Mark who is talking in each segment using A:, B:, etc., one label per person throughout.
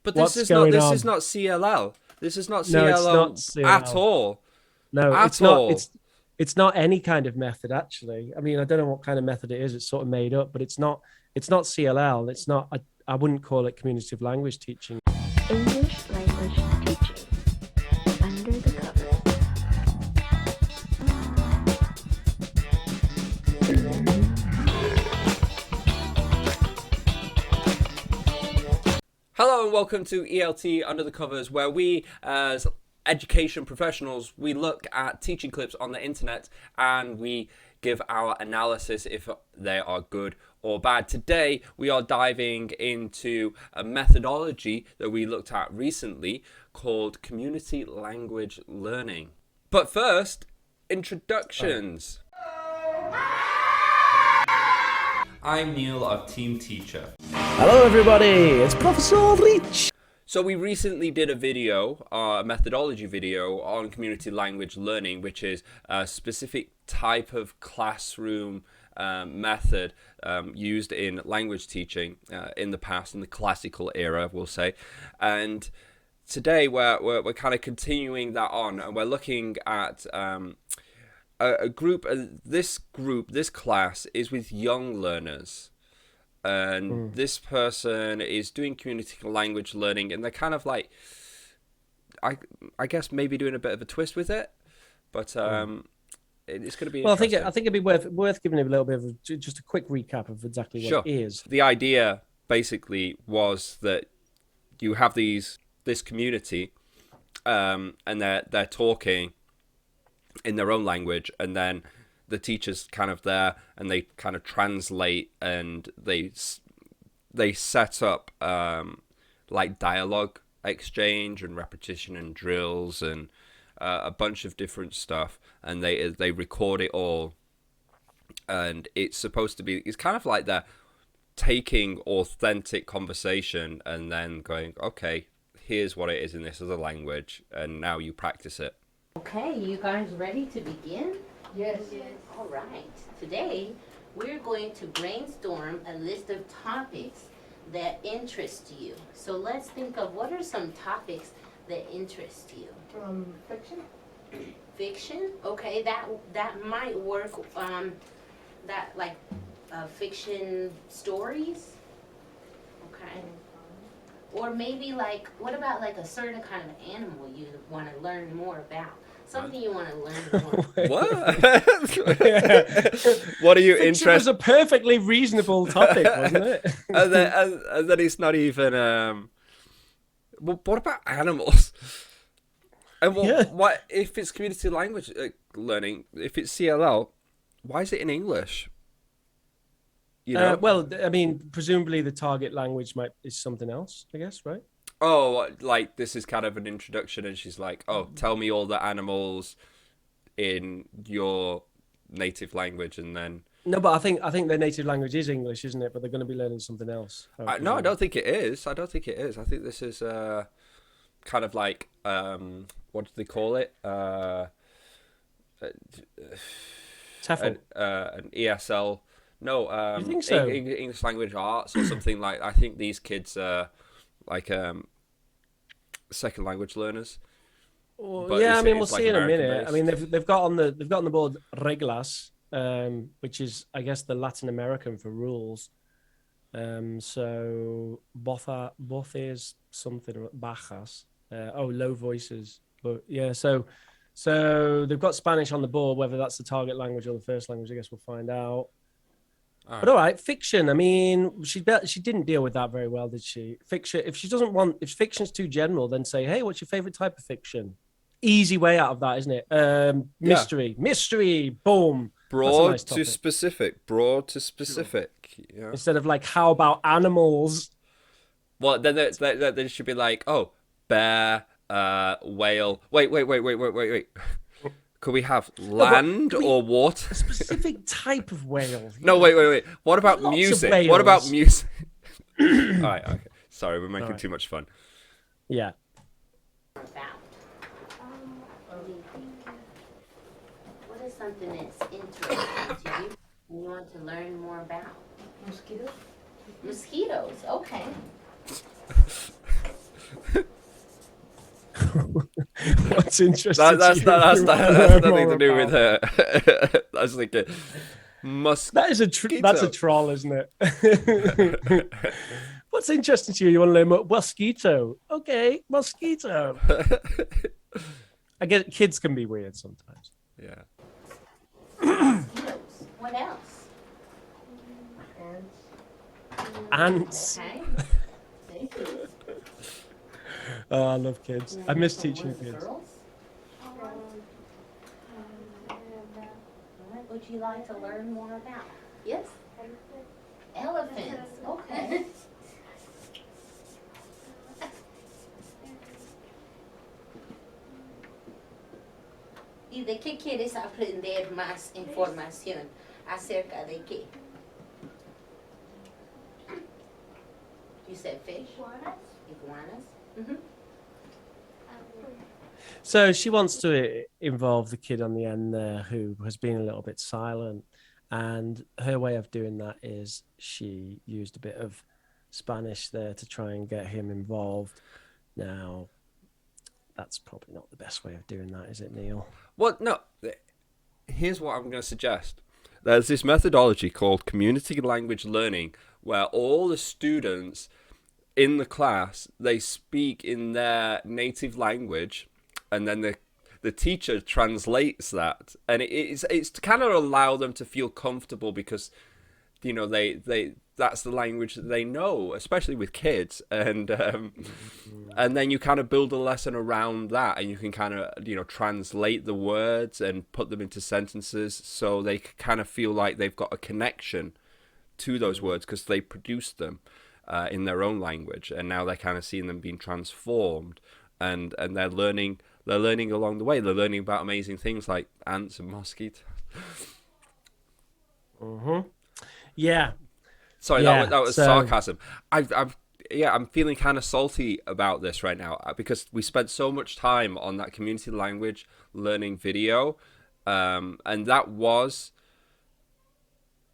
A: But
B: What's going
A: this
B: on?
A: is not CLL. This is not
B: No, it's
A: CLL
B: not
A: at
B: CLL.
A: all.
B: No,
A: At all.
B: it's not any kind of method actually. I mean, I don't know what kind of method it is. It's sort of made up, but it's not CLL. It's not. I wouldn't call it communicative language teaching.
C: English language teaching. Under the covers.
A: Hello and welcome to ELT Under the Covers, where we, as education professionals, we look at teaching clips on the internet and we give our analysis if they are good or bad. Today, we are diving into a methodology that we looked at recently called community language learning. But first, introductions. I'm Neil of Team Teacher.
B: Hello, everybody. It's Professor Reach.
A: So we recently did a video, a methodology video on community language learning, which is a specific type of classroom method used in language teaching in the past, in the classical era, we'll say. And today we're kind of continuing that on, and we're looking at a group. This class is with young learners. And this person is doing community language learning, and they're kind of like, I guess maybe doing a bit of a twist with it, but it's going to be.
B: Well, I
A: interesting.
B: think it'd be worth giving a little bit of just a quick recap of exactly what it is.
A: The idea basically was that you have this community, and they're talking in their own language, and then the teacher's kind of there and they kind of translate, and they set up like dialogue exchange and repetition and drills and a bunch of different stuff, and they record it all, and it's kind of like they're taking authentic conversation and then going, okay, here's what it is in this other language, and now you practice it.
D: Okay, you guys ready to begin?
E: Yes.
D: All right. Today, we're going to brainstorm a list of topics that interest you. So let's think of what are some topics that interest you.
E: Fiction.
D: Fiction? Okay, that might work. That like fiction stories. Okay. Or maybe like, what about like a certain kind of animal you want to learn more about? Something you want to learn more.
A: What? What are you interested?
B: It was a perfectly reasonable topic, wasn't it?
A: and then it's not even. Well, what about animals? And what if it's community language learning? If it's CLL, why is it in English? You know?
B: Well, I mean, presumably the target language is something else, I guess, right?
A: Oh, like this is kind of an introduction, and she's like, "Oh, tell me all the animals in your native language," and then.
B: No, but I think their native language is English, isn't it? But they're going to be learning something else.
A: No, I don't think it is. I think this is kind of like what do they call it?
B: TEFL.
A: An ESL. No,
B: you think so?
A: English language arts or something like. I think these kids are like second language learners.
B: Well, yeah, I mean, we'll see in a minute.
A: Based.
B: I mean, they've got on the board reglas, which is, I guess, the Latin American for rules. So both is something bajas. Low voices. But yeah, so they've got Spanish on the board. Whether that's the target language or the first language, I guess we'll find out. But all right, fiction. I mean, she didn't deal with that very well, did she? Fiction. If fiction's too general, then say, hey, what's your favorite type of fiction? Easy way out of that, isn't it? Mystery. Boom.
A: Broad to specific. Yeah.
B: Instead of like, how about animals?
A: Well, then there should be like, oh, bear, whale. Wait. Could we have land or water?
B: A specific type of whale.
A: No, wait. What about music? What about music? All right, okay. Sorry, we're making too much fun.
B: Yeah.
D: What is something that's interesting to you? You want to learn more about?
E: Mosquitoes.
D: Mosquitoes. Okay.
B: What's interesting?
A: That's nothing to do with her. I was thinking,
B: That's a troll, isn't it? What's interesting to you? You want to learn about mosquito? Okay, mosquito. I get kids can be weird sometimes.
A: Yeah.
D: What else?
B: Ants.
D: Okay. Thank you.
B: Oh, I love kids. I miss teaching kids.
D: Girls? What would you like to learn more about? Yes? Elephants. Okay. ¿Y de qué quieres aprender más información acerca de qué? You said fish? Iguanas? Mm-hmm.
B: So she wants to involve the kid on the end there who has been a little bit silent. And her way of doing that is she used a bit of Spanish there to try and get him involved. Now, that's probably not the best way of doing that, is it, Neil?
A: Well, no. Here's what I'm going to suggest. There's this methodology called community language learning where all the students in the class, they speak in their native language, and then the teacher translates that, and it's to kind of allow them to feel comfortable because, you know, they that's the language that they know, especially with kids, and then you kind of build a lesson around that, and you can kind of, you know, translate the words and put them into sentences so they kind of feel like they've got a connection to those words because they produced them in their own language, and now they're kind of seeing them being transformed, and they're learning along the way. They're learning about amazing things like ants and mosquitoes.
B: Yeah.
A: Sorry,
B: Yeah,
A: that was
B: so-
A: sarcasm. I'm feeling kind of salty about this right now because we spent so much time on that community language learning video, and that was,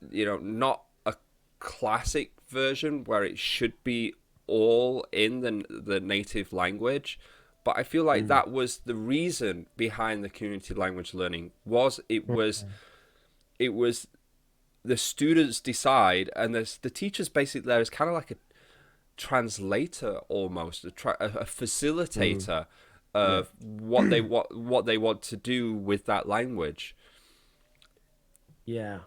A: you know, not a classic version where it should be all in the native language, but I feel like that was the reason behind the community language learning. It was the students decide, and the teachers basically there is kind of like a translator almost, a facilitator of what they want to do with that language.
B: Yeah.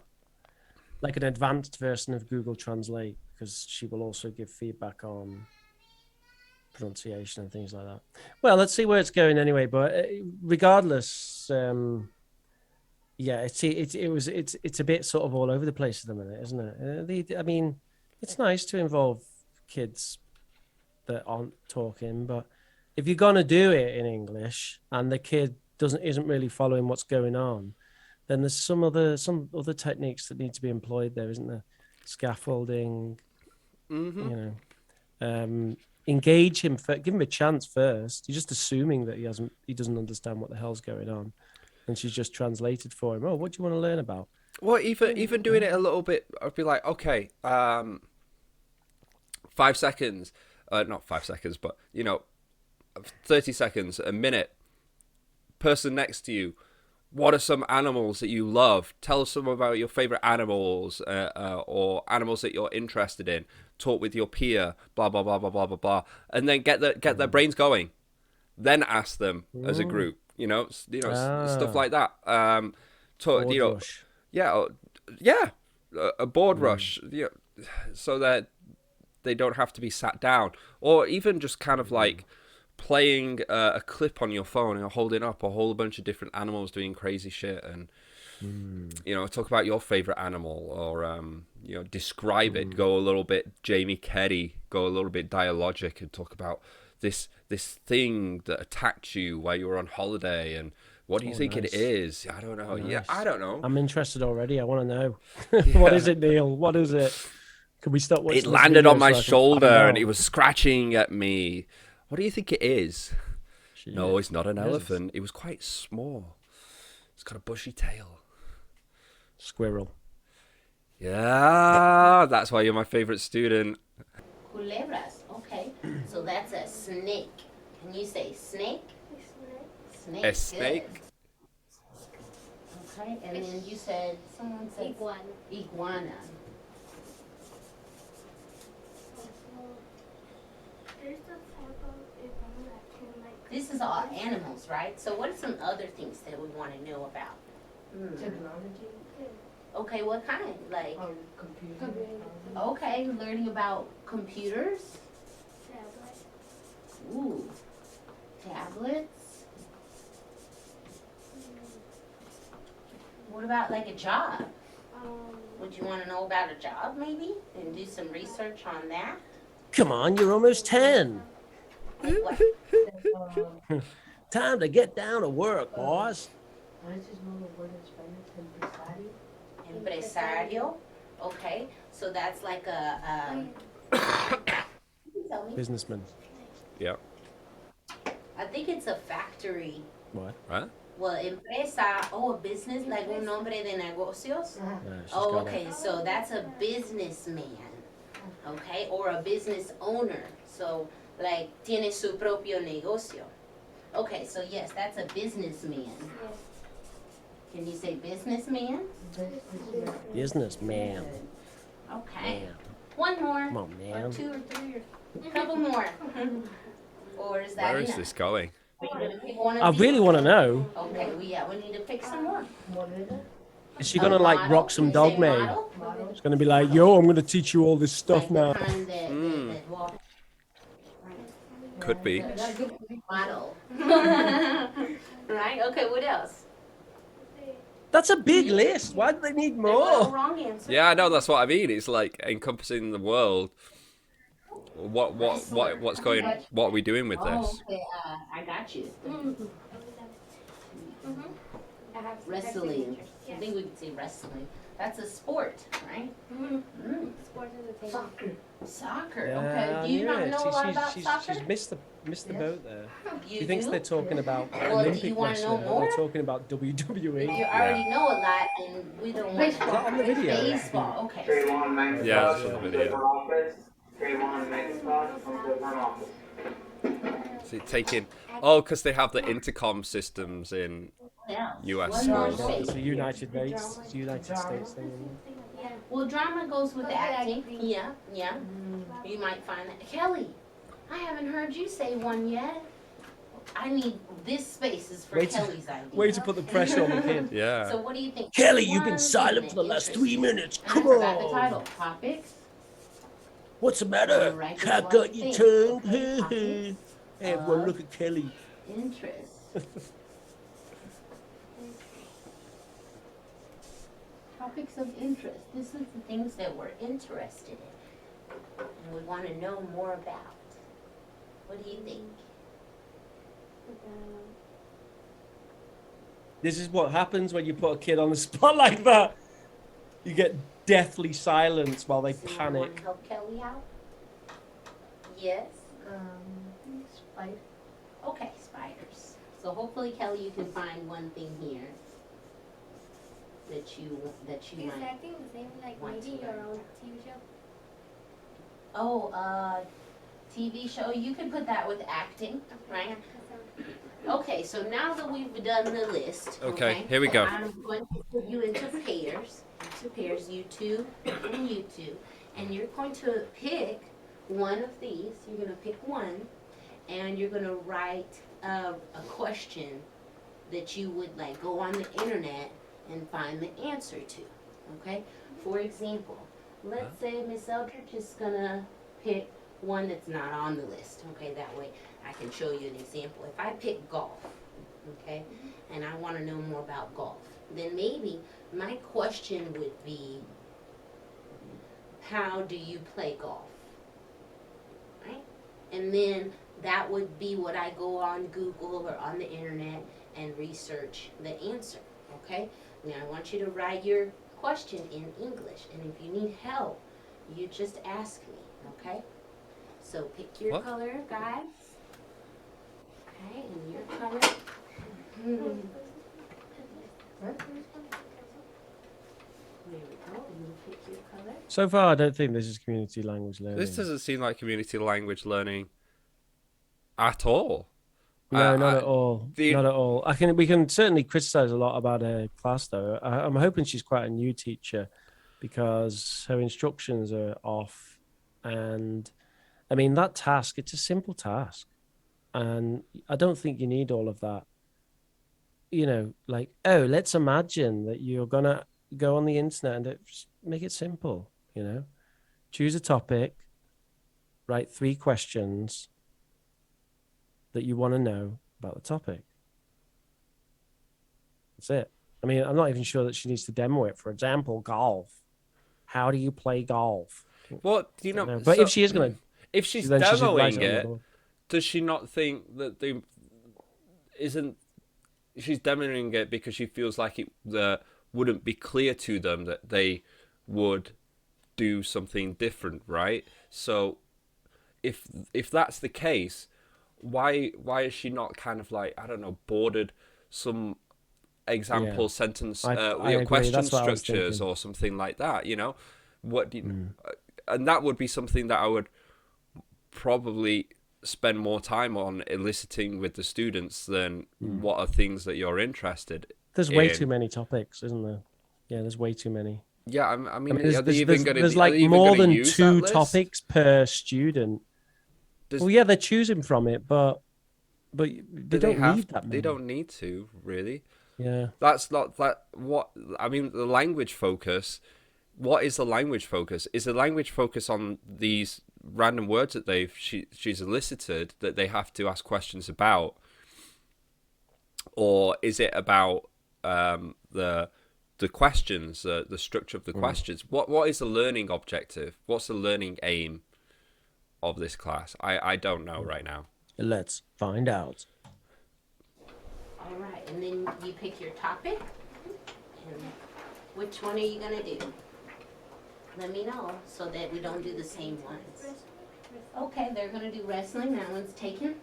B: Like an advanced version of Google Translate, because she will also give feedback on pronunciation and things like that. Well, let's see where it's going anyway. But regardless, yeah, it's a bit sort of all over the place at the minute, isn't it? I mean, it's nice to involve kids that aren't talking, but if you're gonna do it in English and the kid isn't really following what's going on, then there's some other techniques that need to be employed there, isn't there? Scaffolding, you know, engage him, give him a chance first. You're just assuming that he doesn't understand what the hell's going on, and she's just translated for him. Oh, what do you want to learn about?
A: Well, even doing it a little bit, I'd be like, okay, 5 seconds, not 5 seconds, but, you know, 30 seconds, a minute, person next to you, what are some animals that you love? Tell us some about your favorite animals, or animals that you're interested in. Talk with your peer, blah, blah, blah, blah, blah, blah, blah. And then get their brains going. Then ask them as a group, stuff like that.
B: Board
A: you know,
B: rush.
A: a board rush, so that they don't have to be sat down, or even just kind of like playing a clip on your phone and holding up a whole bunch of different animals doing crazy shit, and talk about your favorite animal, or describe it. Go a little bit Jamie Kerry, go a little bit dialogic, and talk about this thing that attacked you while you were on holiday, and what do you think
B: nice.
A: it is? I don't know.
B: Nice.
A: Yeah, I don't know.
B: I'm interested already. I want to know. What is it, Neil? What is it? Can we stop watching
A: It
B: this
A: landed
B: video
A: on my
B: so I can
A: shoulder
B: find
A: and
B: out?
A: it was scratching at me. What do you think it is?
B: Shit.
A: No, it's not an
B: What is it?
A: elephant. It was quite small. It's got a bushy tail.
B: Squirrel.
A: Yeah, that's why you're my favorite student.
D: Culebras, okay. So that's a snake. Can you say snake? Snake.
A: A snake.
D: Good. Okay, and then you said, someone said
E: Iguana.
D: iguana.
E: There's the type of iguana that can like.
D: This is all animals, right? So what are some other things that we want to know about?
F: Technology,
D: Okay, what kind? Like,
F: computer.
D: okay, learning about computers.
E: Tablet.
D: Ooh, tablets. What about like a job? Would you want to know about a job maybe and do some research on that?
B: Come on, you're almost 10.
D: Like what?
B: Time to get down to work, boss.
F: I just know the word in Spanish,
D: Empresario. Okay, so that's like a. Tell me.
B: Businessman.
A: Yeah.
D: I think it's a factory.
B: What?
A: Right.
D: Well, empresa, a business, like un nombre de negocios.
B: No, she's
D: Oh,
B: got
D: okay,
B: it.
D: so that's a businessman, okay, or a business owner. So, like, tiene su propio negocio. Okay, so yes, that's a businessman. Can you say businessman?
B: Businessman.
D: Okay.
B: Man.
D: One more.
B: Come on,
D: Or
B: man.
D: 2 or 3 or a couple more. Or is that
A: Where is
D: enough?
A: this going?
D: Are you gonna pick one of
B: I
D: these?
B: really want to know.
D: Okay, we need to pick some more.
B: Is she gonna like rock some
D: Can you say
B: dogma?
D: model?
B: It's gonna be like, yo, I'm gonna teach you all this stuff
D: Like the
B: now.
D: kind that walk-
A: Could be.
D: model. Right? Okay, what else?
B: That's a big list. Why do they need
D: There's no
B: more?
D: wrong answer.
A: Yeah, I know. That's what I mean. It's like encompassing the world. What's going? What are we doing with
D: Oh,
A: this?
D: okay, I got you. Wrestling. I think we could say wrestling. That's a sport, right?
E: Sports is a thing.
D: Soccer.
B: Yeah,
D: Okay.
B: I
D: Do you
B: knew
D: not
B: it.
D: know a lot about soccer?
B: She's missed the boat there.
D: You
B: She thinks
D: do?
B: they're talking about
D: Well, do you
B: Olympic
D: wanna know
B: wrestling.
D: more?
B: They're talking about
D: You
B: WWE.
D: already know a lot, and we don't want
B: Is that on the video?
D: baseball. Okay.
G: Trayvon McIntosh
A: Yeah, it's on the
G: comes to
A: video.
G: front office. Trayvon McIntosh comes to front office.
A: So taking. Oh, because they have the intercom systems in
D: Yeah.
A: US
D: One more
A: schools.
D: thing.
B: It's a United States. It's a United States thing.
D: Well, drama goes with acting. Yeah, yeah. You might find that. Kelly, I haven't heard you say one yet. I need this space is for
B: Way to-
D: Kelly's idea.
B: Way to put the pressure on the kid.
A: Yeah.
D: So what do you think?
B: Kelly, you've been
D: One
B: silent
D: thing
B: for the
D: that
B: last
D: interests
B: 3
D: you.
B: minutes.
D: And I
B: Come
D: forgot the
B: on.
D: title. Topics.
B: What's the matter?
D: Right,
B: Cat
D: just
B: got
D: one
B: your
D: thing.
B: tongue?
D: Okay, topics.
B: Hey, everyone, look at Kelly.
D: Interest. Topics of interest. This is the things that we're interested in and we want to know more about. What do you think?
B: This is what happens when you put a kid on the spot like that. You get deathly silence while they
D: Someone want
B: panic.
D: to help Kelly out? Yes.
F: Spider.
D: Okay, spiders. So hopefully, Kelly, you can find one thing here that you
E: Is
D: might.
E: acting the same like
D: Want
E: making
D: to
E: your
D: learn.
E: own TV show?
D: Oh, TV show. You could put that with acting, right? Okay, so now that we've done the list,
A: Okay, here we go.
D: I'm going to put you into pairs, you two and you two, and you're going to pick one of these. You're going to pick one, and you're going to write a question that you would like go on the internet and find the answer to. Okay, for example, let's say Miss Eldridge is gonna pick one that's not on the list. Okay, that way I can show you an example. If I pick golf, okay, and I want to know more about golf, then maybe my question would be, how do you play golf? Right? And then that would be what I go on Google or on the internet and research the answer. Okay? Now I want you to write your question in English, and if you need help, you just ask me. Okay? So pick your
A: What?
D: color, guys. Okay, and your color. There we go. And you pick your color.
B: So far, I don't think this is community language learning.
A: This doesn't seem like community language learning. at all.
B: No, not at all.
A: the-
B: Not at all. We can certainly criticize a lot about her class, though. I'm hoping she's quite a new teacher because her instructions are off. And I mean, that task, it's a simple task. And I don't think you need all of that. You know, like, oh, let's imagine that you're going to go on the internet and just make it simple, you know? Choose a topic, write 3 questions that you want to know about the topic. That's it. I mean, I'm not even sure that she needs to demo it. For example, golf. How do you play golf?
A: What do you know?
B: But
A: so-
B: if she is going to,
A: if she's
B: then she should write
A: demoing
B: it on the
A: it,
B: board.
A: does she not think that she's demoing it because she feels like it wouldn't be clear to them that they would do something different, right? So if that's the case, why is she not kind of like, I don't know, boarded some example sentence
B: I agree.
A: question
B: That's what I was
A: structures
B: thinking.
A: or something like that, you know? What do you, and that would be something that I would probably spend more time on eliciting with the students than what are things that you're interested
B: There's way
A: in.
B: too many topics, isn't there? Yeah, there's way too many.
A: Yeah, I
B: I
A: mean,
B: mean, there's,
A: are they
B: there's,
A: even going to?
B: there's like more than 2 topics per student.
A: Does-
B: Well, yeah, they're choosing from it, but they don't need that many.
A: They don't need to really.
B: Yeah.
A: That's not that. What I mean, the language focus. What is the language focus? Is the language focus on these random words that she's elicited that they have to ask questions about, or is it about the questions, the structure of the questions? What is the learning objective? What's the learning aim of this class? I don't know right now.
B: Let's find out.
D: All right, and then you pick your topic. And which one are you gonna do? Let me know so that we don't do the same ones. Okay, they're gonna do wrestling. That one's taken.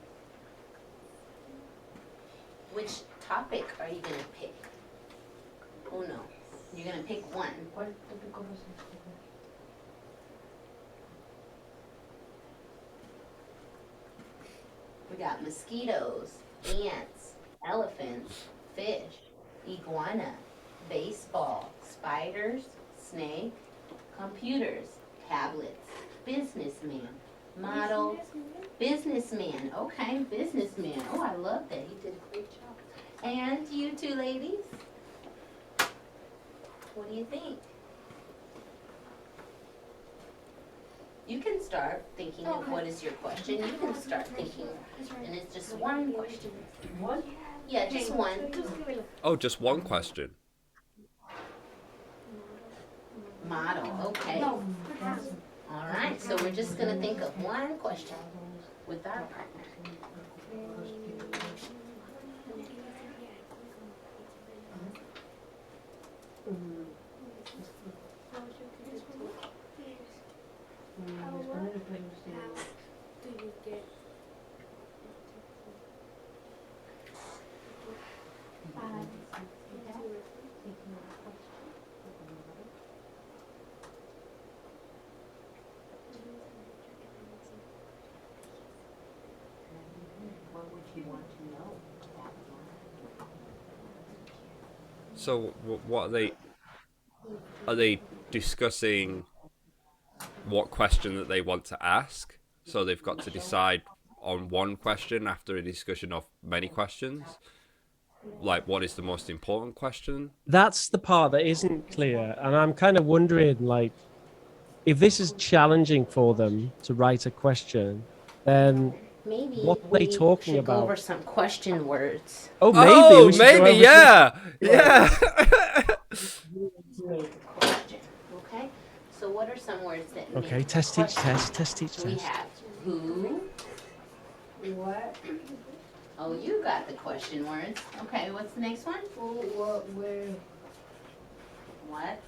D: Which topic are you gonna pick? Oh no, you're gonna pick one.
F: ¿Cuál tópico vas a escoger?
D: We got mosquitoes, ants, elephants, fish, iguana, baseball, spiders, snake, computers, tablets, businessman, model, businessman. Okay, businessman. Oh, I love that. You did a great job. And you two ladies, what do you think? You can start thinking of what is your question. You can start thinking, and it's just one question.
F: One?
D: Yeah, just one.
A: Oh, just one question.
D: Model, okay.
F: No, that's
D: All right, so we're just gonna think of one question with our partner.
F: Responder las preguntas de
E: Do you get
F: what would you want to know about one?
A: So what are they? Are they discussing what question that they want to ask? So they've got to decide on one question after a discussion of many questions? Like, what is the most important question?
B: That's the part that isn't clear, and I'm kind of wondering, like, if this is challenging for them to write a question, then
D: Maybe
B: What are they
D: we
B: talking
D: should go
B: about?
D: over some question words.
B: oh, maybe
A: Oh,
B: we should go over
A: maybe,
B: some-
A: yeah, yeah.
D: Question, okay? So what are some words that make
B: Okay, test teach
D: question?
B: test, test teach
D: So we
B: test.
D: have who.
F: What?
D: Oh, you got the question words. Okay, what's the next one?
F: Who, what, where?
D: What?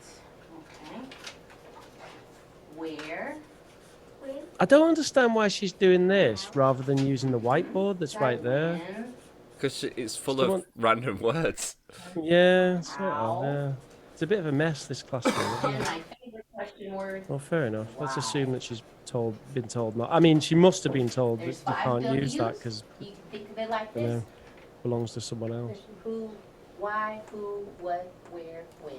D: Okay. Where?
B: I don't understand why she's doing this rather than using the whiteboard that's right there.
D: When?
A: Because it's full
B: Come
A: of
B: on.
A: random words.
B: Yeah, sort of. Yeah. It's a bit of a mess, this classroom. Isn't
D: And
B: it?
D: my favorite question word.
B: Well, fair enough. Let's
D: Wow.
B: assume that she's been told not. I mean, she must have been told that
D: There's
B: you
D: 5
B: can't
D: W's.
B: use that because
D: You can think of it like
B: you
D: this.
B: know belongs to someone else.
D: Who, why, who, what, where, when.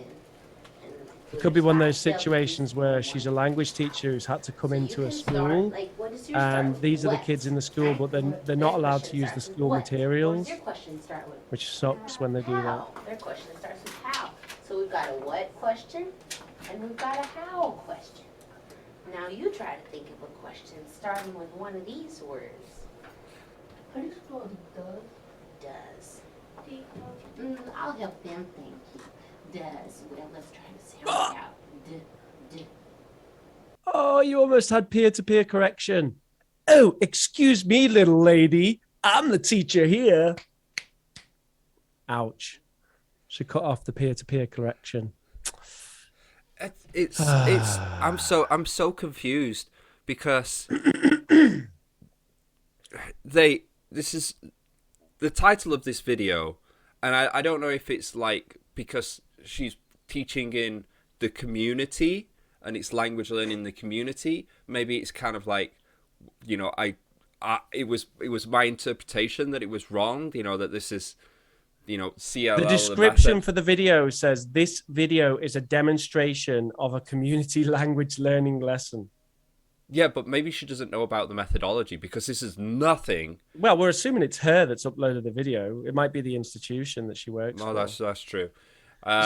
D: And
B: It could be one of those
D: there's 5
B: situations
D: W's
B: where
D: in
B: she's
D: one.
B: a language teacher who's had to come
D: So you
B: into a
D: can start,
B: school,
D: like, what is your
B: and
D: start
B: these are the
D: with?
B: kids in the school,
D: What?
B: but then they're
D: Their
B: not allowed to
D: question
B: use the
D: starts with
B: school
D: what? What does
B: materials,
D: your question start with?
B: which sucks when they do that.
D: How. Their question starts with how. So we've got a what question, and we've got a how question. Now you try to think of a question starting with one of these words.
F: How do you spell does?
D: Does.
E: D-O.
D: I'll help them think. Does. Well, let's try to sound it out.
B: Oh, you almost had peer-to-peer correction. Oh, excuse me, little lady. I'm the teacher here. Ouch. She cut off the peer-to-peer correction.
A: It's I'm so confused because this is the title of this video, and I don't know if it's like because she's teaching in the community and it's language learning in the community. Maybe it's kind of like, you know, it was my interpretation that it was wrong, you know, that this is, you know, CLL.
B: The description for the video says this video is a demonstration of a community language learning lesson.
A: Yeah, but maybe she doesn't know about the methodology because this is nothing.
B: Well, we're assuming it's her that's uploaded the video. It might be the institution that she works for.
A: No, that's true.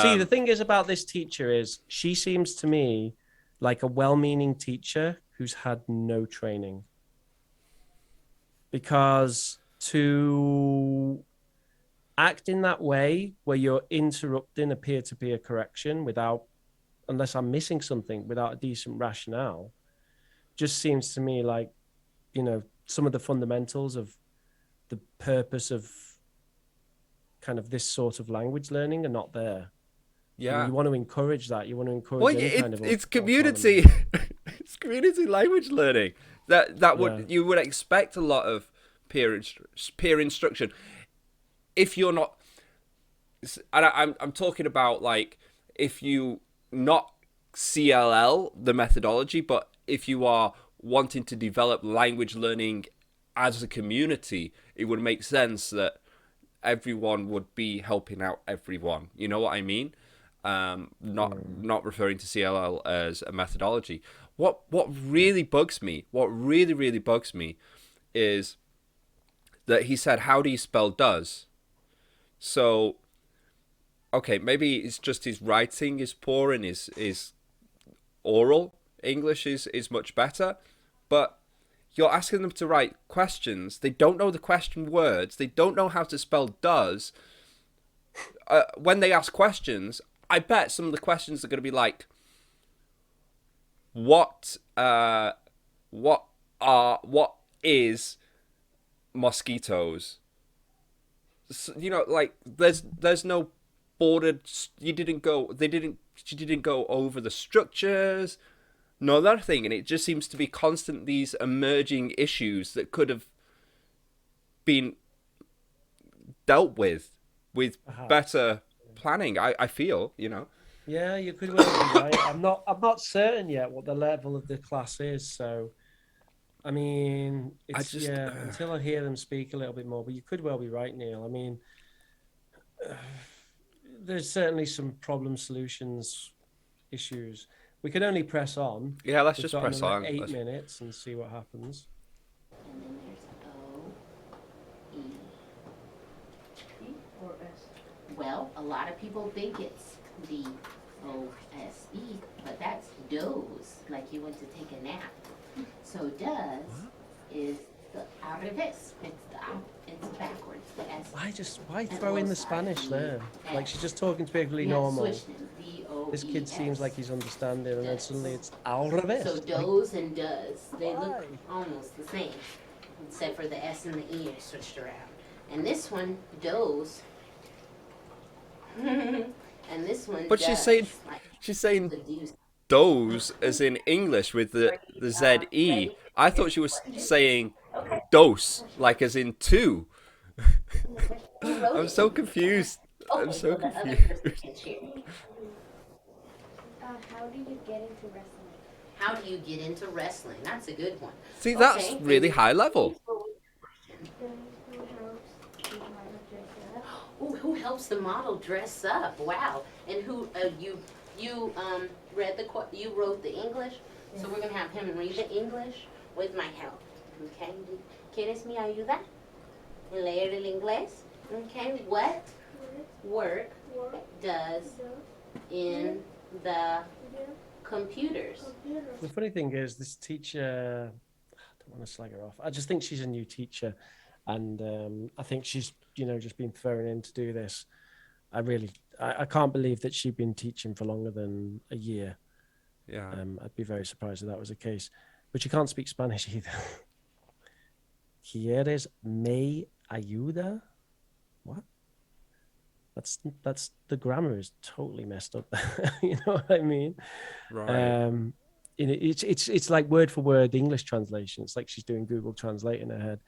B: See, the thing is about this teacher is she seems to me like a well-meaning teacher who's had no training. Because to act in that way where you're interrupting a peer-to-peer correction unless I'm missing something, without a decent rationale, just seems to me like, you know, some of the fundamentals of the purpose of kind of this sort of language learning are not there.
A: Yeah.
B: And you want to encourage that. You want to encourage any kind of
A: it's
B: autonomy.
A: community. It's community language learning. That would you would expect a lot of peer instruction. If you're not, and I'm talking about like if you not CLL the methodology, but if you are wanting to develop language learning as a community, it would make sense that everyone would be helping out everyone. You know what I mean? Not referring to CLL as a methodology. What really bugs me, what really bugs me, is that he said, "How do you spell does?" So, okay, maybe it's just his writing is poor and his oral English is much better, but you're asking them to write questions. They don't know the question words. They don't know how to spell does. When they ask questions, I bet some of the questions are going to be like, what is mosquitoes? So, you know, like there's no bordered. She didn't go over the structures. No, that thing, and it just seems to be constant these emerging issues that could have been dealt with better planning. I feel, you know.
B: Yeah, you could well be right. I'm not certain yet what the level of the class is. So, I mean, it's until I hear them speak a little bit more. But you could well be right, Neil. I mean, there's certainly some problem solutions issues. We can only press on.
A: Yeah, let's
B: We've
A: just
B: got
A: press
B: another
A: on.
B: 8 minutes and see what happens.
D: And then there's O, E.
F: E or S?
D: Well, a lot of people think it's D-O-S-E, but that's doze, like you went to take a nap. So does is the al revés. It's backwards. The S.
B: Why throw in the Spanish there? Like she's just talking to perfectly normal. This kid seems like he's understanding, and then suddenly it's al revés.
D: So does and does, they look almost the same, except for the S and the E are switched around. And this one, does, and this one.
A: But
D: does.
A: she's saying
D: The D's.
A: dose as in English with the Z-E. I thought she was saying dose, like as in two. I'm so confused. I'm so confused.
E: How do you get into wrestling?
D: How do you get into wrestling? That's a good one.
A: See, that's
D: Okay,
A: really high level.
D: Ooh, who helps the model dress up? Wow. And who you read you wrote the English, so we're gonna have him read the English with my help. Okay. ¿Quieres mi ayuda? Leer el inglés. Okay. What work does in the computers?
B: The funny thing is, this teacher, I don't want to slag her off. I just think she's a new teacher, and I think she's, just been thrown in to do this. I can't believe that she'd been teaching for longer than a year.
A: Yeah.
B: I'd be very surprised if that was the case. But she can't speak Spanish either. ¿Quieres mi ayuda? What? That's the grammar is totally messed up. You know what I mean?
A: Right.
B: It's like word for word English translation. It's like she's doing Google Translate in her head.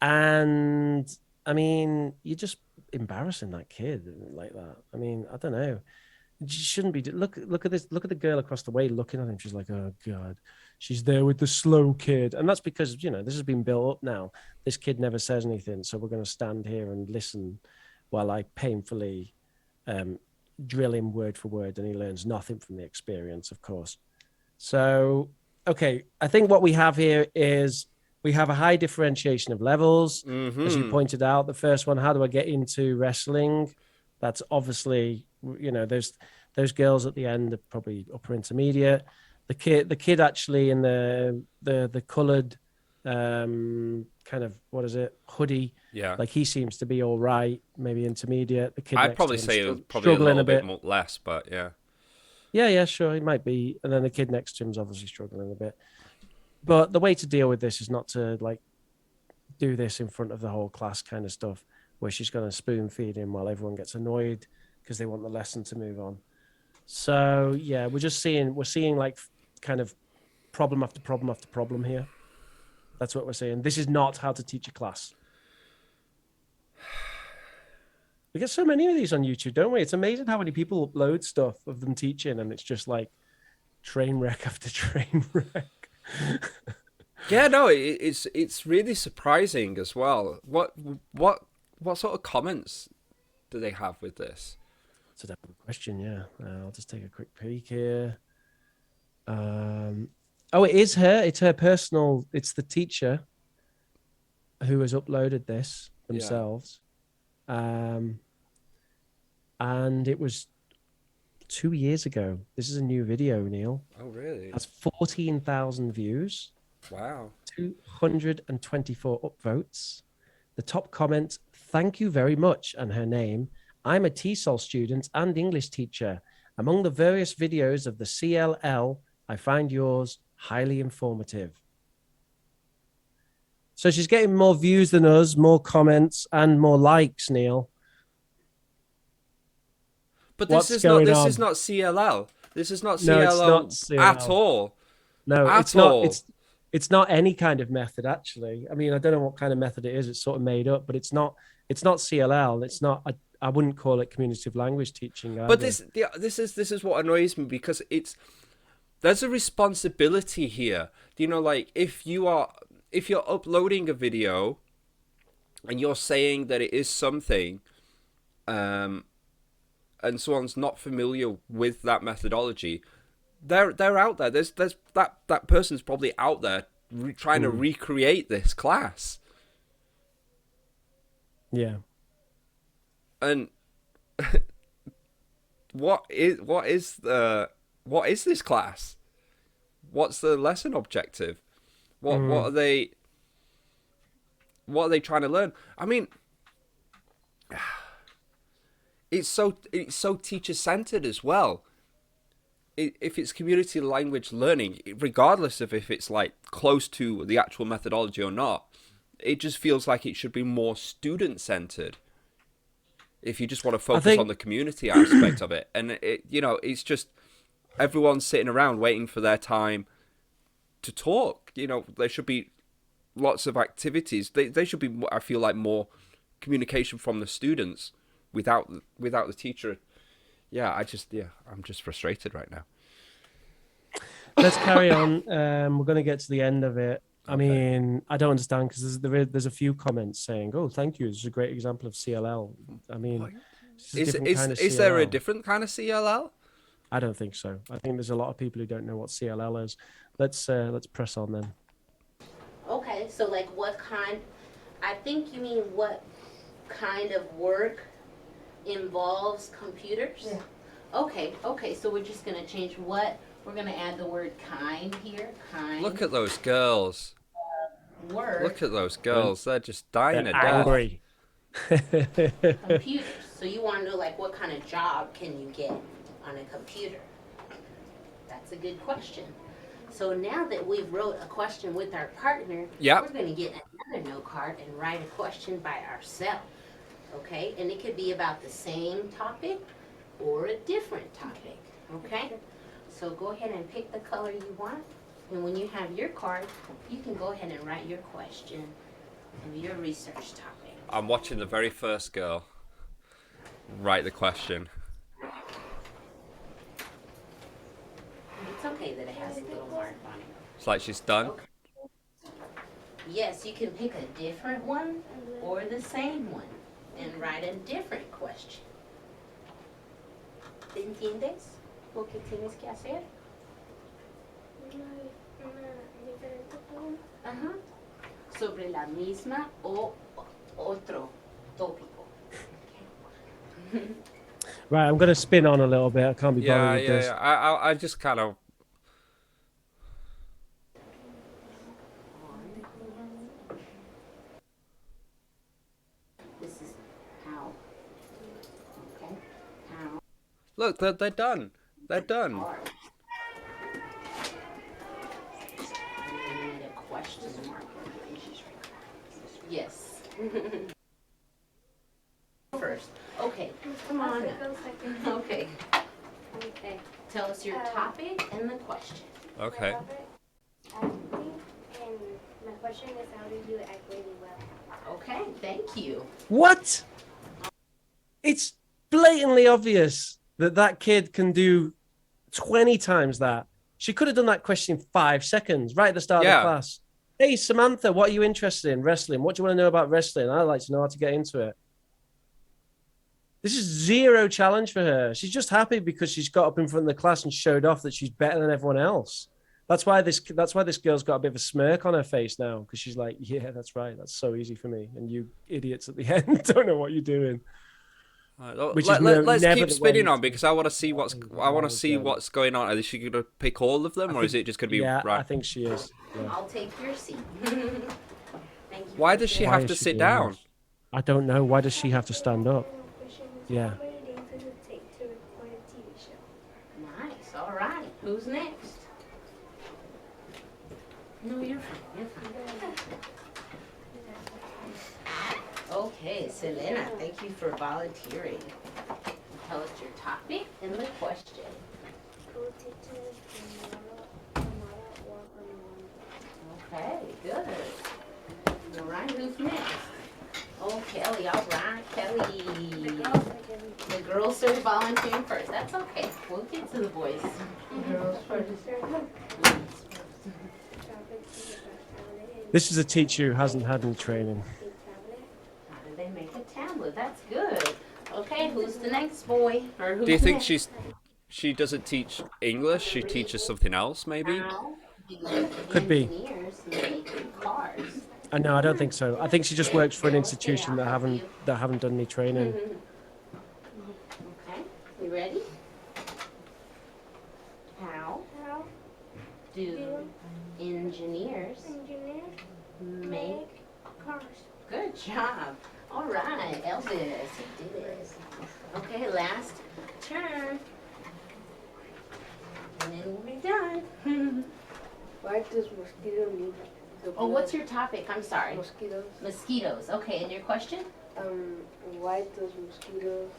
B: And I mean, you're just embarrassing that kid like that. I mean, I don't know. She shouldn't be. Look at this. Look at the girl across the way looking at him. She's like, oh God, she's there with the slow kid. And that's because, this has been built up now. This kid never says anything. So we're going to stand here and listen while I painfully drill him word for word, and he learns nothing from the experience, of course. So, okay, I think what we have here is we have a high differentiation of levels.
A: Mm-hmm.
B: As you pointed out, the first one, how do I get into wrestling? That's obviously, those girls at the end are probably upper intermediate. The kid actually in the colored kind of, what is it, hoodie,
A: Yeah.
B: like he seems to be all right, maybe intermediate. The kid
A: I'd
B: next
A: probably
B: to him
A: say it was probably a
B: struggling
A: little bit
B: bit.
A: more, less, but yeah.
B: Yeah, sure, he might be. And then the kid next to him is obviously struggling a bit. But the way to deal with this is not to do this in front of the whole class kind of stuff, where she's going to spoon feed him while everyone gets annoyed because they want the lesson to move on. So yeah, we're seeing like kind of problem after problem after problem here. That's what we're saying. This is not how to teach a class. We get so many of these on YouTube, don't we? It's amazing how many people upload stuff of them teaching, and it's just like train wreck after train wreck.
A: Yeah, no, it's really surprising as well. What sort of comments do they have with this?
B: That's a difficult question. Yeah, I'll just take a quick peek here. Oh, it is her. It's her personal. It's the teacher who has uploaded this themselves. And it was 2 years ago. This is a new video, Neil.
A: Oh, really?
B: It has 14,000 views.
A: Wow.
B: 224 upvotes. The top comment, thank you very much, and her name, I'm a TESOL student and English teacher. Among the various videos of the CLL, I find yours highly informative. So she's getting more views than us, more comments, and more likes, Neil.
A: But this is not CLL. This is not CLL at all.
B: No,
A: it's not.
B: It's not any kind of method, actually. I mean, I don't know what kind of method it is. It's sort of made up, but it's not CLL. It's not. I wouldn't call it communicative language teaching either.
A: But this is what annoys me, because there's a responsibility here. Like if you're uploading a video and you're saying that it is something, and someone's not familiar with that methodology, they're out there. There's that person's probably out there trying to recreate this class.
B: Yeah.
A: And what is this class? What's the lesson objective? What are they trying to learn? I mean, it's so teacher centered as well. If it's community language learning, regardless of if it's like close to the actual methodology or not, it just feels like it should be more student centered. If you just want to focus on the community aspect of it, and it's just everyone's sitting around waiting for their time to talk. There should be lots of activities. They should be, I feel like, more communication from the students without the teacher. I'm just frustrated right now.
B: let's carry on. We're going to get to the end of it. I
A: Okay.
B: mean, I don't understand because there's a few comments saying, "Oh, thank you. This is a great example of CLL." I mean, it's a different kind of
A: Is there a
B: CLL.
A: different kind of CLL?
B: I don't think so. I think there's a lot of people who don't know what CLL is. Let's press on then.
D: Okay, so like what kind, I think you mean what kind of work involves computers?
F: Yeah.
D: Okay, so we're just gonna change what, we're gonna add the word kind here, kind.
A: Look at those girls.
D: Work,
A: Look at those girls. They're just dying
B: They're
A: to death.
B: angry.
D: computers. So you wanna know like what kind of job can you get on a computer? That's a good question. So now that we've wrote a question with our partner,
A: Yep.
D: we're gonna get another note card and write a question by ourselves. Okay, and it could be about the same topic or a different topic. Okay, so go ahead and pick the color you want, and when you have your card, you can go ahead and write your question and your research topic.
A: I'm watching the very first girl write the question.
D: It's okay that it has a little mark on it.
A: It's like she's done.
D: Yes, you can pick a different one or the same one and write a different question. ¿Te entiendes lo que tienes que hacer?
E: Una diferente pregunta.
D: Ajá. Sobre la misma o otro tópico.
B: Right, I'm going to spin on a little bit. I can't be bothered
A: Yeah,
B: with
A: yeah,
B: this.
A: yeah. I just kind of.
D: This is how. Okay. How
A: Look, they're done. They're done.
D: hard. And we need a question mark. Yes. First. Okay. Come on.
E: Go second.
D: Okay.
E: Okay.
D: Tell us your topic and the question.
A: Okay.
E: Acting, and my question is how do you act really well?
D: Okay. Thank you.
B: What? It's blatantly obvious that that kid can do 20 times that. She could have done that question in 5 seconds, right at the start of
A: Yeah.
B: the class. Hey, Samantha, what are you interested in? Wrestling. What do you want to know about wrestling? I'd like to know how to get into it. This is zero challenge for her. She's just happy because she's got up in front of the class and showed off that she's better than everyone else. That's why this girl's got a bit of a smirk on her face now, because she's like, yeah, that's right. That's so easy for me. And you idiots at the end don't know what you're doing. Which is
A: Let's
B: never
A: keep
B: the
A: spinning
B: way
A: on because I want to see what's
B: again.
A: what's going on. Is she going to pick all of them, or is it just going to be
B: Yeah,
A: right?
B: I think she is. Yeah.
D: I'll take your seat. Thank you.
A: Why
D: for
A: does she
D: sharing.
B: Why
A: have
B: is
A: to
B: she
A: sit
B: doing
A: down?
B: this? I don't know. Why does she have to stand up?
E: Question is,
B: Yeah.
E: how many days does it take to record a TV show?
D: Nice. All right. Who's next? No, you're fine. You're fine. Okay, Selena, thank you for volunteering. Tell us your topic and the question.
E: School teachers tomorrow one-on-one.
D: Okay, good. All right, who's next? Oh, Kelly. All right, Kelly.
E: The girls are getting
D: The girls started volunteering first. That's okay. We'll get to the boys. Girls first.
B: This is a teacher who hasn't had any training.
D: How do they make a tablet? That's good. Okay, who's the next boy? Or who's
A: Do you think
D: next?
A: she doesn't teach English? She teaches something else, maybe?
D: How do
B: Could be.
D: engineers make cars?
B: No, I don't think so. I think she just works for an institution that haven't done any training.
D: Okay, you ready? How
E: How
D: do engineers
E: engineers
D: make?
E: make cars?
D: Good job. All right, Elvis, you did it. Okay, last turn. And then we'll be done.
H: Why does mosquito need the
D: Oh,
H: blood?
D: what's your topic? I'm sorry.
H: Mosquitoes.
D: Mosquitoes. Okay, and your question?
H: Why does mosquitoes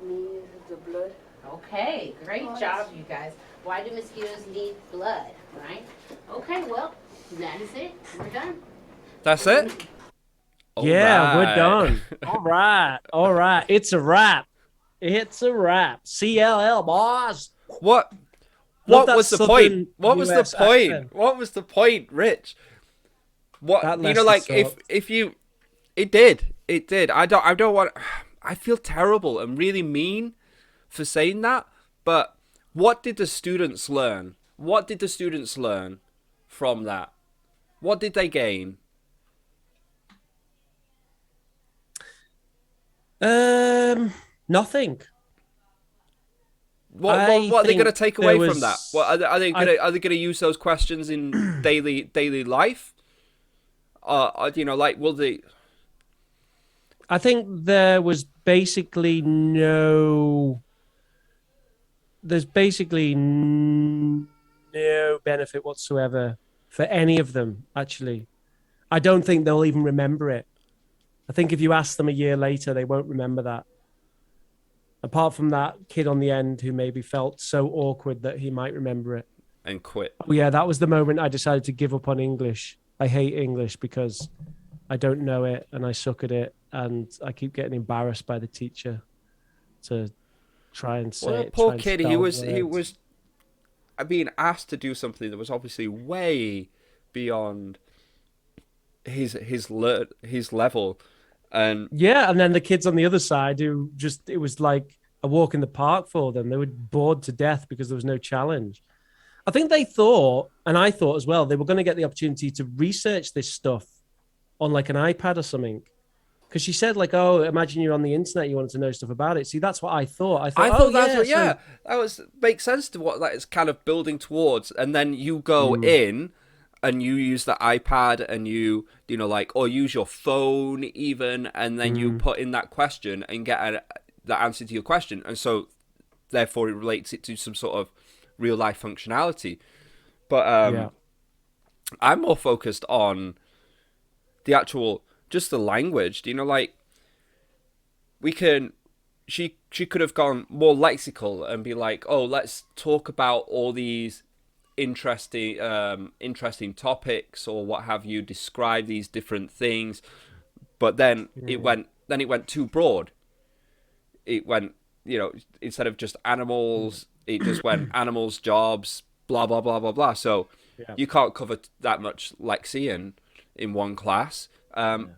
H: need the blood?
D: Okay, great job, you guys. Why do mosquitoes need blood, right? Okay, well, that is it. We're done.
A: That's it?
B: Yeah, we're
A: Alright.
B: done. All right. It's a wrap. It's a wrap. CLL, boss.
A: What what
B: that
A: was the
B: southern
A: point? What was the
B: US
A: point?
B: accent.
A: What was the point, Rich? What
B: That
A: you know,
B: lesson
A: like
B: sucked.
A: if you, it did. I don't want. I feel terrible and really mean for saying that. But what did the students learn? What did the students learn from that? What did they gain?
B: Nothing.
A: What are they going to
B: think
A: take
B: there
A: away from that?
B: was.
A: What are they
B: I
A: going to use those questions in daily life? You know, like will they?
B: I think there was basically no. There's basically no benefit whatsoever for any of them. Actually, I don't think they'll even remember it. I think if you ask them a year later, they won't remember that. Apart from that kid on the end who maybe felt so awkward that he might remember it.
A: And quit.
B: Oh, yeah, that was the moment I decided to give up on English. I hate English because I don't know it and I suck at it, and I keep getting embarrassed by the teacher to try and say
A: Well,
B: it.
A: poor
B: try and
A: kid.
B: spell
A: He
B: words.
A: was being asked to do something that was obviously way beyond his level, and
B: Yeah, and then the kids on the other side who just, it was like a walk in the park for them. They were bored to death because there was no challenge. I think they thought, and I thought as well, they were going to get the opportunity to research this stuff on like an iPad or something. Because she said, like, oh, imagine you're on the internet, you wanted to know stuff about it. See, that's what I thought. I thought, oh,
A: that's
B: yeah,
A: what, yeah,
B: so-
A: that was makes sense to what that is kind of building towards, and then you go
B: Mm.
A: in and you use the iPad and you know like or use your phone even, and then you put in that question and get the answer to your question, and so therefore it relates it to some sort of real life functionality. But
B: yeah.
A: I'm more focused on the actual just the language. Do you know, like we can she could have gone more lexical and be like, oh, let's talk about all these interesting topics or what have you, describe these different things, but then it went too broad. It went, you know, instead of just animals, it just went animals, jobs, blah blah blah blah blah. So
B: Yeah.
A: you can't cover that much lexian in one class.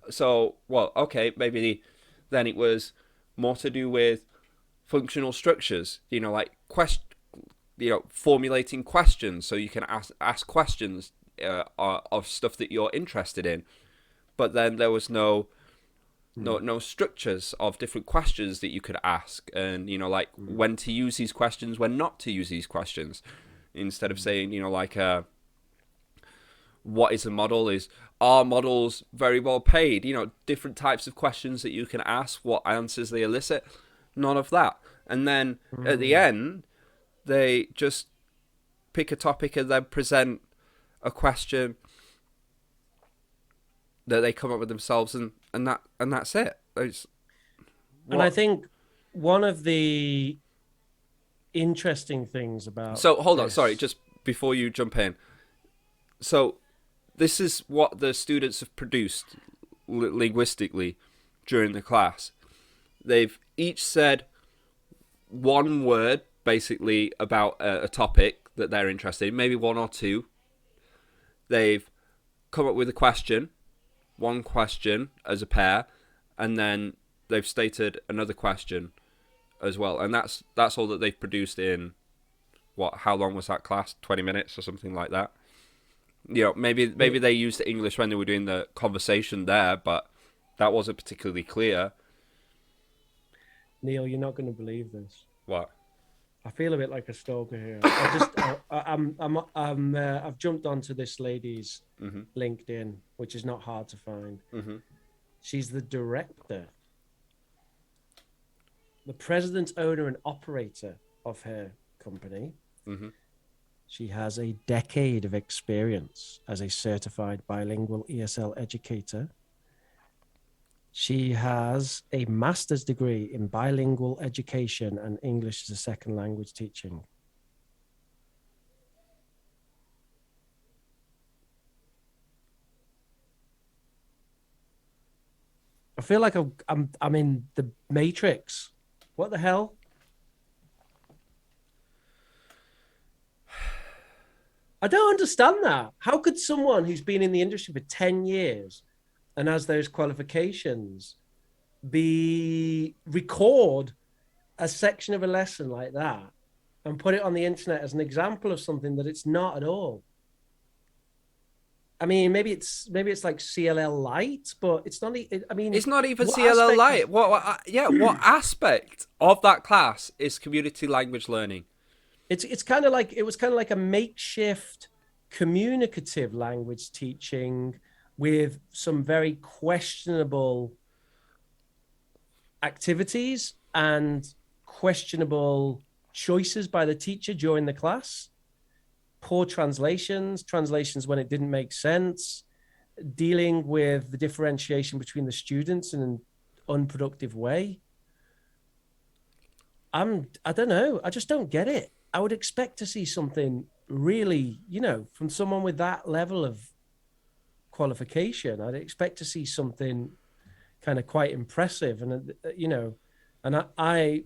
A: So, well, okay, maybe then it was more to do with functional structures, you know, like formulating questions so you can ask questions of stuff that you're interested in. But then there was no structures of different questions that you could ask, and you know, like when to use these questions, when not to use these questions. Instead of saying, you know, like what is a model, is are models very well paid, you know, different types of questions that you can ask, what answers they elicit. None of that. And then at the end they just pick a topic and then present a question that they come up with themselves, and that's it.
B: And I think one of the interesting things about
A: So hold on,
B: this-
A: sorry, just before you jump in. So this is what the students have produced linguistically during the class. They've each said one word basically about a topic that they're interested in, maybe one or two. They've come up with a question, one question as a pair, and then they've stated another question as well. And that's all that they've produced in how long was that class? 20 minutes or something like that. You know, maybe they used English when they were doing the conversation there, but that wasn't particularly clear.
B: Neil, you're not going to believe this.
A: What?
B: I feel a bit like a stalker here. I've jumped onto this lady's LinkedIn, which is not hard to find. She's the director, the president, owner, and operator of her company. She has a decade of experience as a certified bilingual ESL educator. She has a master's degree in bilingual education and English as a second language teaching. I feel like I'm in the Matrix. What the hell? I don't understand that. How could someone who's been in the industry for 10 years and has those qualifications be record a section of a lesson like that and put it on the internet as an example of something that it's not at all? I mean, maybe it's like CLL light, but it's not. I mean,
A: It's not even
B: what
A: CLL
B: aspect
A: light.
B: is-
A: What aspect of that class is community language learning?
B: It's kind of like, it was kind of like a makeshift communicative language teaching with some very questionable activities and questionable choices by the teacher during the class. Poor translations when it didn't make sense, dealing with the differentiation between the students in an unproductive way. I don't know. I just don't get it. I would expect to see something really, from someone with that level of qualification. I'd expect to see something kind of quite impressive. And, and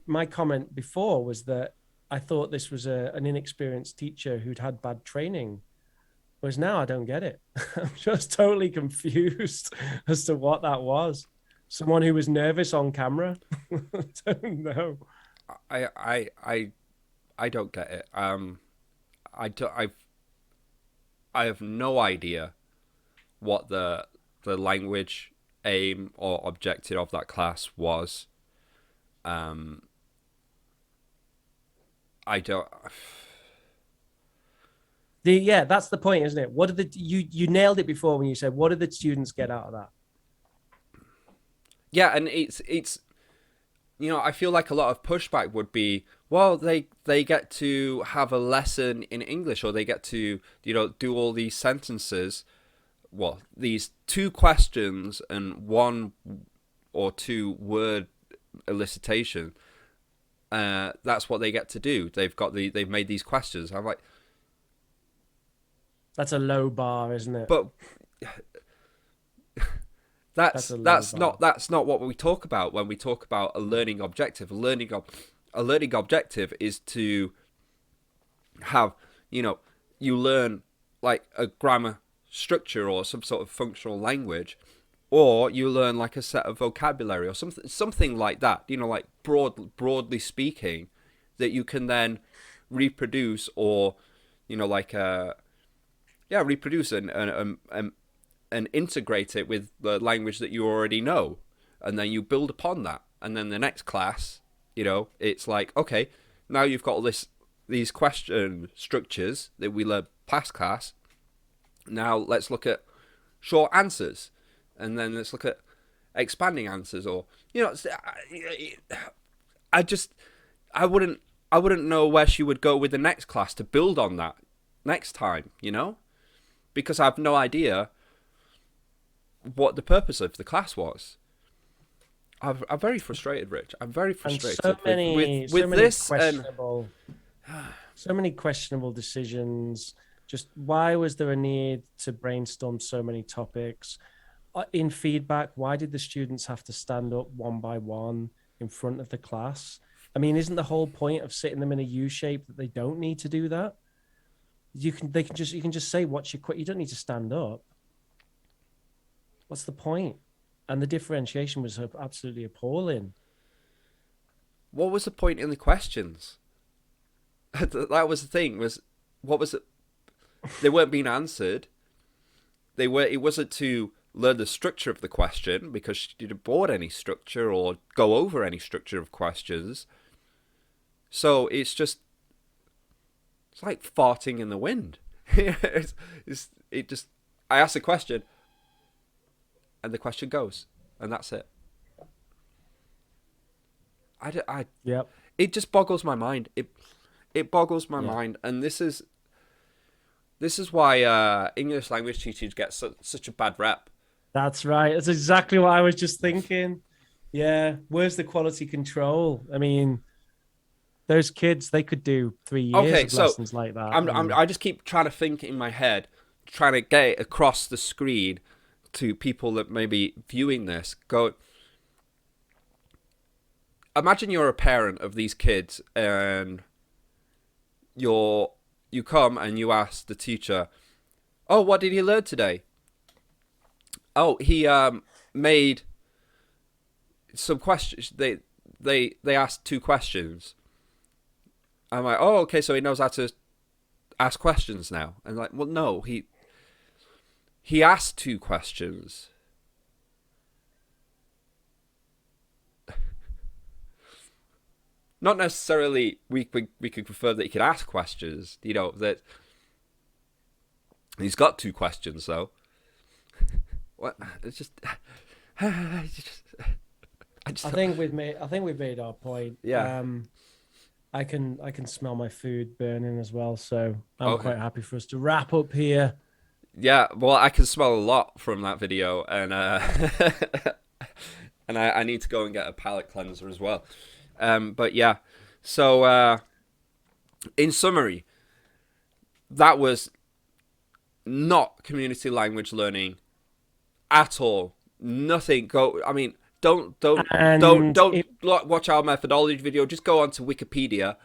B: my comment before was that I thought this was an inexperienced teacher who'd had bad training. Whereas now I don't get it. I'm just totally confused as to what that was. Someone who was nervous on camera. I don't know.
A: I don't get it. I have no idea what the language aim or objective of that class was. I don't.
B: That's the point, isn't it? What did you nailed it before when you said, what did the students get out of that?
A: Yeah, and it's I feel like a lot of pushback would be, well, they get to have a lesson in English, or they get to do all these sentences, well, these 2 questions and 1 or 2 word elicitation. That's what they get to do. They've made these questions. I'm like,
B: that's a low bar, isn't it?
A: But that's not what we talk about when we talk about a learning objective. A learning objective is to have, you learn like a grammar structure or some sort of functional language, or you learn like a set of vocabulary or something like that, like broadly speaking, that you can then reproduce, or reproduce and integrate it with the language that you already know, and then you build upon that. And then the next class, it's like, okay, now you've got all these question structures that we learned past class. Now let's look at short answers, and then let's look at expanding answers, or I wouldn't know where she would go with the next class to build on that next time, because I have no idea what the purpose of the class was. I'm very frustrated, Rich. I'm very frustrated with this.
B: So many questionable decisions. Just why was there a need to brainstorm so many topics? In feedback, why did the students have to stand up one by one in front of the class? I mean, isn't the whole point of sitting them in a U shape that they don't need to do that? You can just say what you quit. You don't need to stand up. What's the point? And the differentiation was absolutely appalling.
A: What was the point in the questions? That was the thing. What was it? They weren't being answered. It wasn't to learn the structure of the question, because she didn't board any structure or go over any structure of questions. So it's like farting in the wind. I ask a question, and the question goes, and that's it.
B: Yep.
A: It just boggles my mind. It boggles my mind, and this is why English language teachers get such a bad rep.
B: That's right. That's exactly what I was just thinking. Yeah. Where's the quality control? I mean, those kids, they could do 3 years of lessons like that.
A: I just keep trying to think in my head, trying to get it across the screen to people that may be viewing this. Imagine you're a parent of these kids, and you're you come and you ask the teacher, oh, what did he learn today? Oh, he made some questions. They asked 2 questions. I'm like, oh, okay, so he knows how to ask questions now. And like, well, no, he asked 2 questions. Not necessarily we could confirm that he could ask questions, you know, that he's got 2 questions though. What? It's just I
B: think we've made our point.
A: Yeah.
B: I can smell my food burning as well, so I'm
A: Okay.
B: quite happy for us to wrap up here.
A: Yeah, well, I can smell a lot from that video, and and I need to go and get a palate cleanser as well. But yeah, so in summary, that was not community language learning at all. Nothing. I mean, don't watch our methodology video. Just go onto Wikipedia,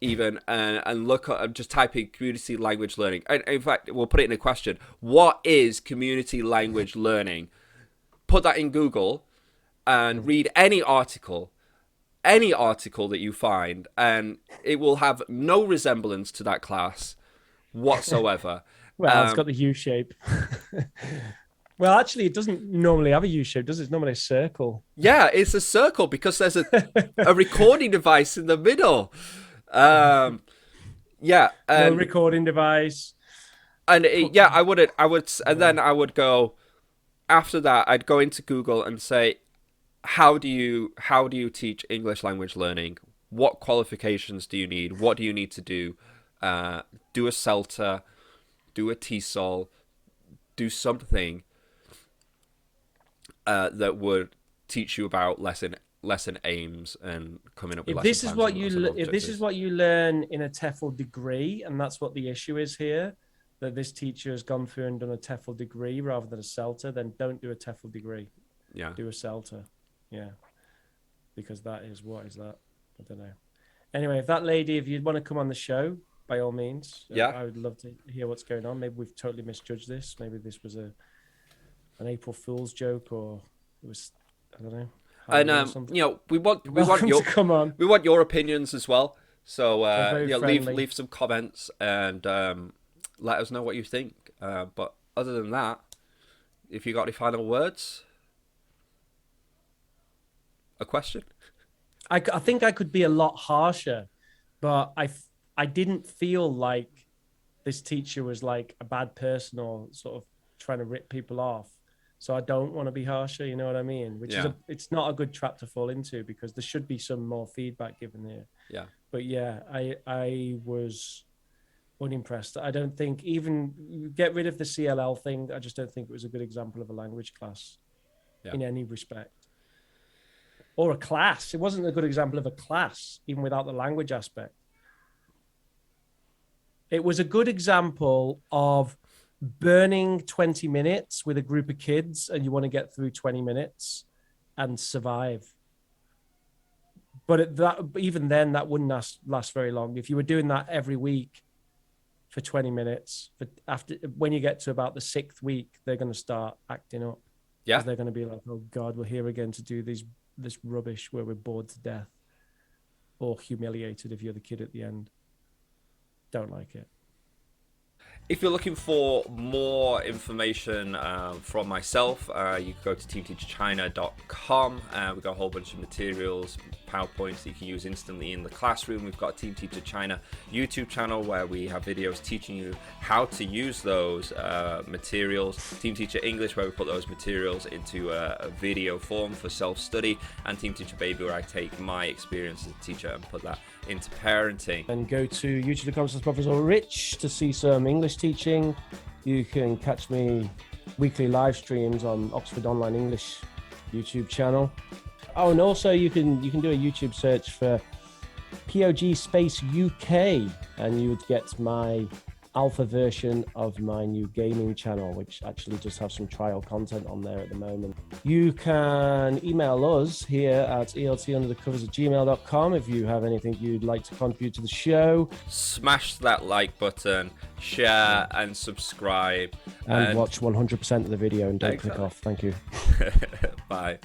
A: even and look at, just type in community language learning. And in fact, we'll put it in a question: what is community language learning? Put that in Google and read any article that you find, and it will have no resemblance to that class whatsoever.
B: Well, it's got the U shape. Well, actually, it doesn't normally have a U shape, does it? It's normally a circle.
A: Yeah, it's a circle because there's a recording device in the middle. Yeah,
B: No recording device.
A: And I would, and then I would go. After that, I'd go into Google and say, how do you teach English language learning? What qualifications do you need? What do you need to do? Do a CELTA, do a TESOL, do something that would teach you about lesson aims and coming up with
B: If
A: lesson
B: this is
A: plans
B: what
A: and
B: you
A: lesson
B: if this is
A: objectives.
B: what you learn in a TEFL degree, and that's what the issue is here, that this teacher has gone through and done a TEFL degree rather than a CELTA, then don't do a TEFL degree.
A: Yeah.
B: Do a CELTA. Yeah. Because that is, what is that? I don't know. Anyway, if that lady, if you'd want to come on the show, by all means,
A: Yeah.
B: I would love to hear what's going on. Maybe we've totally misjudged this. Maybe this was an April Fool's joke, or it was, I don't know.
A: And you know, we want
B: Welcome
A: your
B: to come on.
A: we want your opinions as well. So
B: very
A: yeah,
B: friendly.
A: leave some comments and let us know what you think. But other than that, if you got any final words, a question?
B: I think I could be a lot harsher, but I didn't feel like this teacher was like a bad person or sort of trying to rip people off. So I don't want to be harsher, you know what I mean? Which is it's not a good trap to fall into, because there should be some more feedback given here.
A: Yeah.
B: But yeah, I was unimpressed. I don't think, even get rid of the CLL thing, I just don't think it was a good example of a language class in any respect. Or a class. It wasn't a good example of a class, even without the language aspect. It was a good example of burning 20 minutes with a group of kids, and you want to get through 20 minutes and survive. But even then, that wouldn't last very long. If you were doing that every week for 20 minutes, when you get to about the 6th week, they're going to start acting up.
A: Yeah.
B: They're going to be like, oh God, we're here again to do this rubbish where we're bored to death or humiliated if you're the kid at the end. Don't like it.
A: If you're looking for more information from myself, you can go to teamteacherchina.com. We've got a whole bunch of materials, PowerPoints that you can use instantly in the classroom. We've got a Team Teacher China YouTube channel where we have videos teaching you how to use those materials. Team Teacher English, where we put those materials into a video form for self-study. And Team Teacher Baby, where I take my experience as a teacher and put that into parenting.
B: And go to youtube.com/Professor Rich to see some English teaching. You can catch me weekly live streams on Oxford Online English YouTube channel. Oh, and also you can do a YouTube search for POG Space UK, and you would get my alpha version of my new gaming channel, which actually just have some trial content on there at the moment. You can email us here at eltunderthecovers@gmail.com if you have anything you'd like to contribute to the show.
A: Smash that like button, share and subscribe.
B: And watch 100% of the video and don't click
A: Exactly.
B: off. Thank you.
A: Bye.